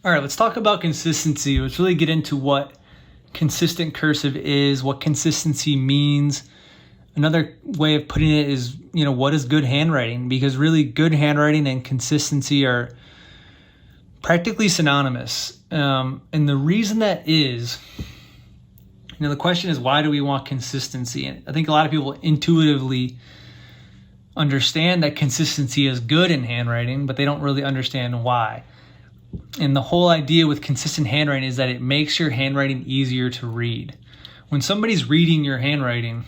All right, let's talk about consistency. Let's really get into what consistent cursive is, what consistency means. Another way of putting it is, what is good handwriting? Because really good handwriting and consistency are practically synonymous. And the reason that is, the question is, why do we want consistency? And I think a lot of people intuitively understand that consistency is good in handwriting, but they don't really understand why. And the whole idea with consistent handwriting is that it makes your handwriting easier to read. When somebody's reading your handwriting,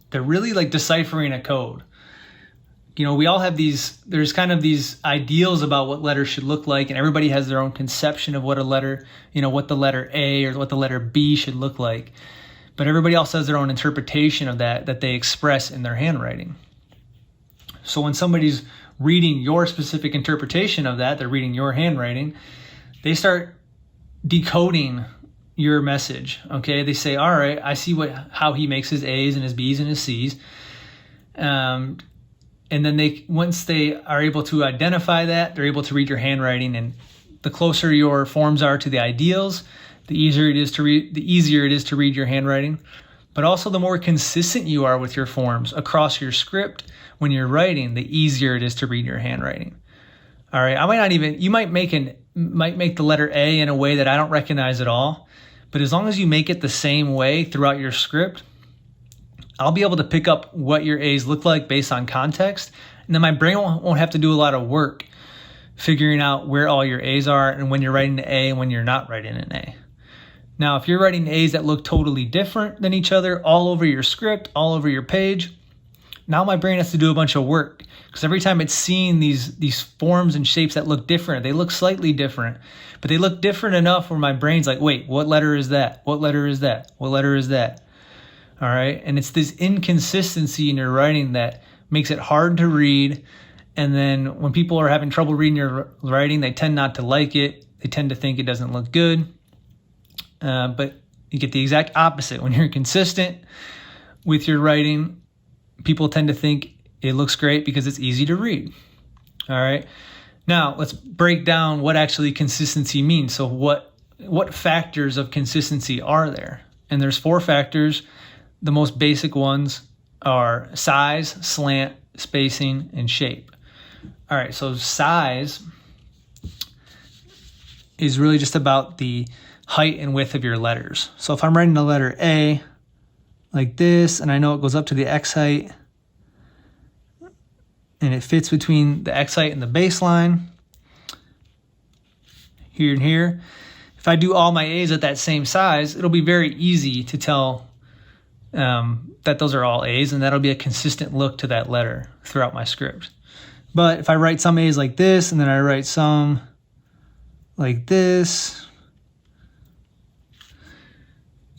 they're really like deciphering a code. We all have there's kind of these ideals about what letters should look like, and everybody has their own conception of what a letter, what the letter A or what the letter B should look like. But everybody else has their own interpretation of that they express in their handwriting. So when somebody's reading your specific interpretation of that, they're reading your handwriting, they start decoding your message. Okay, they say, all right, I see how he makes his A's and his B's and his C's. And then once they are able to identify that, they're able to read your handwriting. And the closer your forms are to the ideals, the easier it is to read your handwriting. But also the more consistent you are with your forms across your script when you're writing, the easier it is to read your handwriting. All right, you might make the letter A in a way that I don't recognize at all, but as long as you make it the same way throughout your script, I'll be able to pick up what your A's look like based on context, and then my brain won't have to do a lot of work figuring out where all your A's are and when you're writing an A and when you're not writing an A. Now, if you're writing A's that look totally different than each other all over your script, all over your page, now my brain has to do a bunch of work, because every time it's seeing these forms and shapes that look different, they look slightly different, but they look different enough where my brain's like, wait, what letter is that? What letter is that? What letter is that? All right, and it's this inconsistency in your writing that makes it hard to read, and then when people are having trouble reading your writing, they tend not to like it. They tend to think it doesn't look good, but you get the exact opposite. When you're consistent with your writing, people tend to think it looks great because it's easy to read. All right. Now let's break down what actually consistency means. So what factors of consistency are there? And there's 4 factors. The most basic ones are size, slant, spacing, and shape. All right. So size is really just about the height and width of your letters. So if I'm writing the letter A like this, and I know it goes up to the X height, and it fits between the X height and the baseline, here and here. If I do all my A's at that same size, it'll be very easy to tell that those are all A's, and that'll be a consistent look to that letter throughout my script. But if I write some A's like this, and then I write some like this,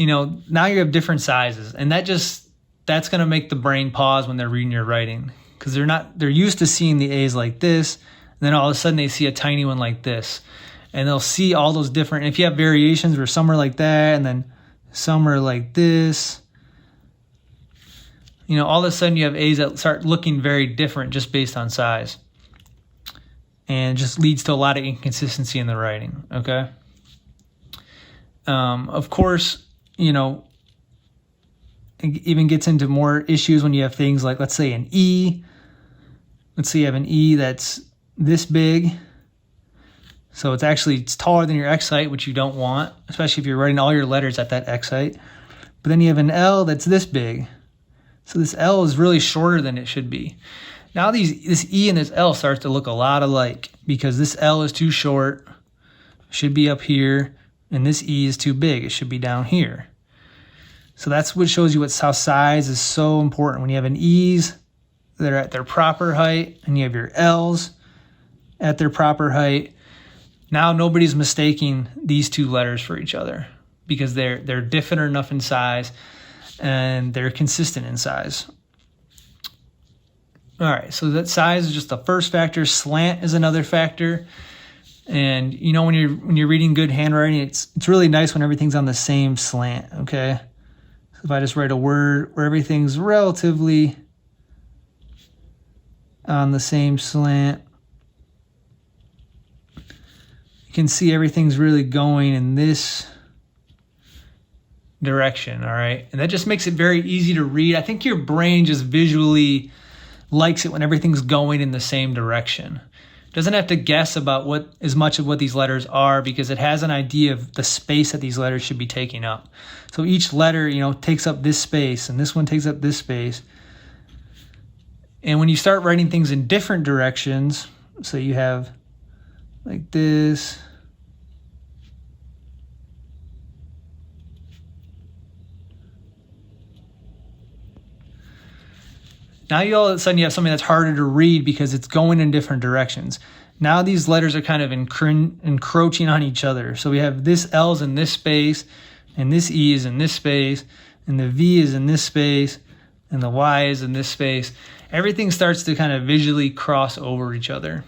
now you have different sizes, and that's going to make the brain pause when they're reading your writing, because they're used to seeing the A's like this, and then all of a sudden they see a tiny one like this, and they'll see all those different, if you have variations where some are like that, and then some are like this, all of a sudden you have A's that start looking very different just based on size, and just leads to a lot of inconsistency in the writing, okay? Of course, it even gets into more issues when you have things like, let's say an E. Let's say you have an E that's this big. So it's taller than your X height, which you don't want, especially if you're writing all your letters at that X height. But then you have an L that's this big. So this L is really shorter than it should be. Now this E and this L starts to look a lot alike, because this L is too short, should be up here, and this E is too big, it should be down here. So that's what shows you how size is so important. When you have an E's that are at their proper height, and you have your L's at their proper height, now nobody's mistaking these 2 letters for each other, because they're different enough in size, and they're consistent in size. All right, so that size is just the first factor. Slant is another factor. And when you're reading good handwriting, it's really nice when everything's on the same slant, okay? So if I just write a word where everything's relatively on the same slant, can see everything's really going in this direction, all right? And that just makes it very easy to read. I think your brain just visually likes it when everything's going in the same direction. It doesn't have to guess about as much of what these letters are, because it has an idea of the space that these letters should be taking up. So each letter, takes up this space, and this one takes up this space. And when you start writing things in different directions, so you have like this, now all of a sudden you have something that's harder to read because it's going in different directions. Now these letters are kind of encroaching on each other. So we have this L is in this space, and this E is in this space, and the V is in this space, and the Y is in this space. Everything starts to kind of visually cross over each other,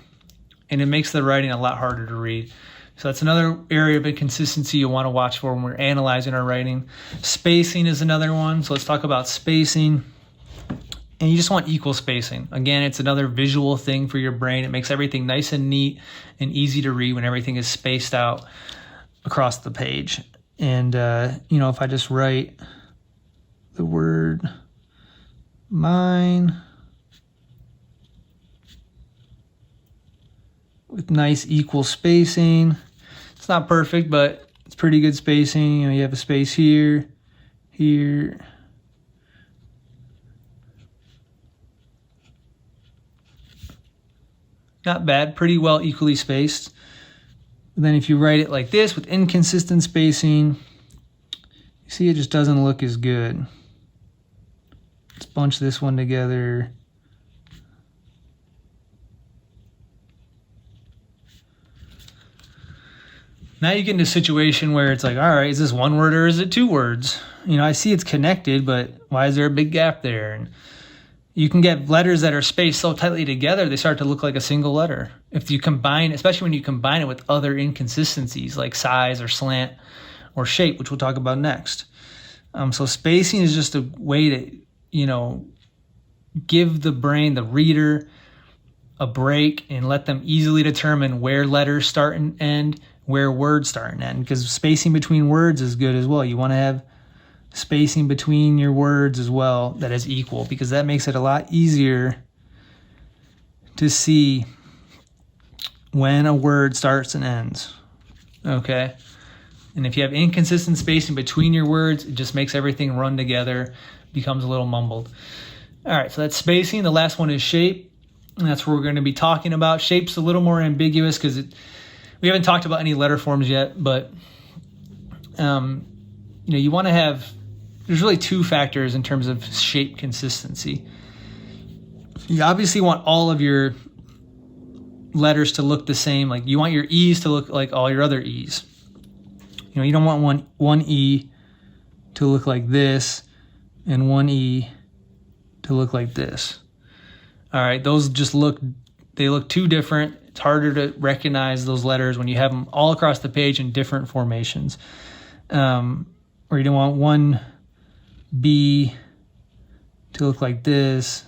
and it makes the writing a lot harder to read. So that's another area of inconsistency you want to watch for when we're analyzing our writing. Spacing is another one. So let's talk about spacing. And you just want equal spacing. Again, it's another visual thing for your brain. It makes everything nice and neat and easy to read when everything is spaced out across the page. And, if I just write the word mine with nice equal spacing, it's not perfect, but it's pretty good spacing. You have a space here, here, not bad, pretty well equally spaced. And then if you write it like this with inconsistent spacing, you see it just doesn't look as good. Let's bunch this one together. Now you get into a situation where it's like, all right, is this one word or is it two words? I see it's connected, but why is there a big gap there? And you can get letters that are spaced so tightly together, they start to look like a single letter. If you combine, especially when you combine it with other inconsistencies like size or slant or shape, which we'll talk about next. So spacing is just a way to, give the brain, the reader, a break and let them easily determine where letters start and end, where words start and end, because spacing between words is good as well. You want to have spacing between your words as well that is equal, because that makes it a lot easier to see when a word starts and ends. Okay? And if you have inconsistent spacing between your words, it just makes everything run together, becomes a little mumbled. All right, so that's spacing. The last one is shape, and that's what we're going to be talking about. Shape's a little more ambiguous because we haven't talked about any letter forms yet, but you want to have, there's really two factors in terms of shape consistency. You obviously want all of your letters to look the same. Like you want your E's to look like all your other E's. You don't want one E to look like this and one E to look like this. All right, those just look too different. It's harder to recognize those letters when you have them all across the page in different formations. Or you don't want one B to look like this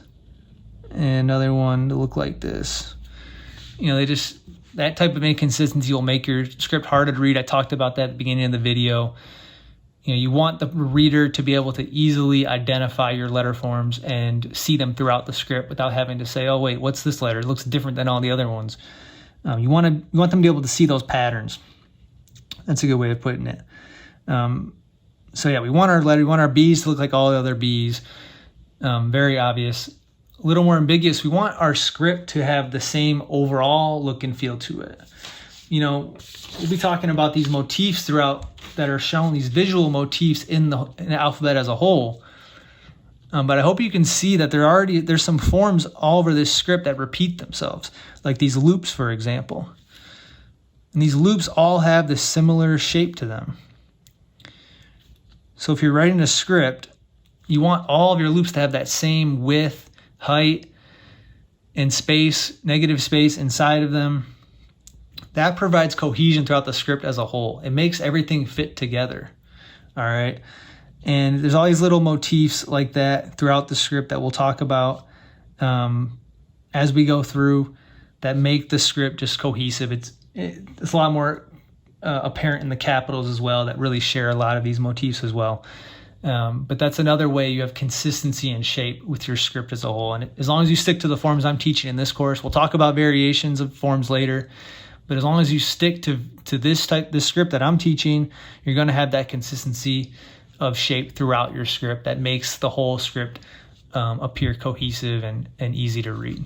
and another one to look like this. That type of inconsistency will make your script harder to read. I talked about that at the beginning of the video. You want the reader to be able to easily identify your letter forms and see them throughout the script without having to say, oh, wait, what's this letter? It looks different than all the other ones. You want them to be able to see those patterns. That's a good way of putting it. We want our B's to look like all the other B's. Very obvious. A little more ambiguous. We want our script to have the same overall look and feel to it. We'll be talking about these motifs throughout that are shown, these visual motifs in the alphabet as a whole. But I hope you can see that there's some forms all over this script that repeat themselves, like these loops, for example. And these loops all have this similar shape to them. So if you're writing a script, you want all of your loops to have that same width, height, and space, negative space inside of them. That provides cohesion throughout the script as a whole. It makes everything fit together. All right. And there's all these little motifs like that throughout the script that we'll talk about as we go through that make the script just cohesive. It's a lot more apparent in the capitals as well that really share a lot of these motifs as well. But that's another way you have consistency and shape with your script as a whole. And as long as you stick to the forms I'm teaching in this course, we'll talk about variations of forms later. But as long as you stick to this script that I'm teaching, you're going to have that consistency of shape throughout your script that makes the whole script appear cohesive and easy to read.